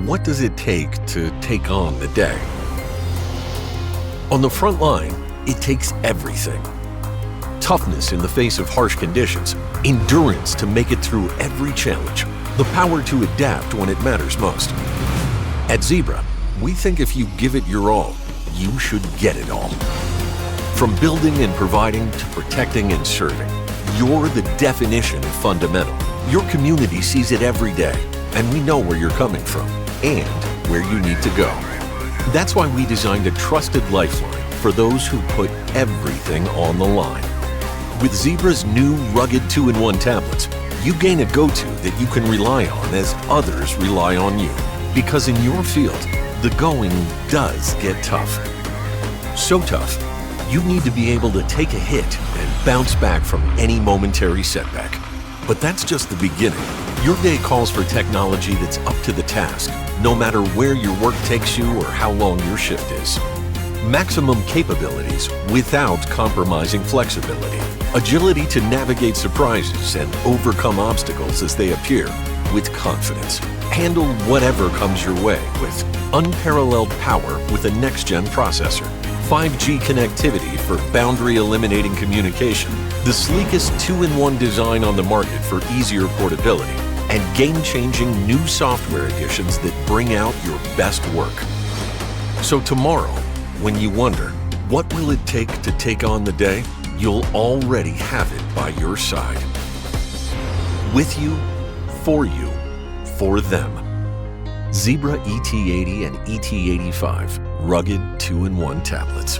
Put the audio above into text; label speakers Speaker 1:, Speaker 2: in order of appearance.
Speaker 1: what does it take to take on the day? On the front line, it takes everything. Toughness in the face of harsh conditions, endurance to make it through every challenge, the power to adapt when it matters most. At Zebra, we think if you give it your all, you should get it all. From building and providing to protecting and serving, you're the definition of fundamental. Your community sees it every day, and we know where you're coming from and where you need to go. That's why we designed a trusted lifeline for those who put everything on the line. With Zebra's new rugged 2-in-1 tablets, you gain a go-to that you can rely on as others rely on you. Because in your field, the going does get tough. So tough, you need to be able to take a hit and bounce back from any momentary setback. But that's just the beginning. Your day calls for technology that's up to the task, no matter where your work takes you or how long your shift is. Maximum capabilities without compromising flexibility. Agility to navigate surprises and overcome obstacles as they appear with confidence. Handle whatever comes your way with unparalleled power with a next-gen processor. 5G connectivity for boundary-eliminating communication, the sleekest 2-in-1 design on the market for easier portability, and game-changing new software additions that bring out your best work. So tomorrow, when you wonder, what will it take to take on the day? You'll already have it by your side. With you, for them. Zebra ET80 and ET85 rugged 2-in-1 tablets.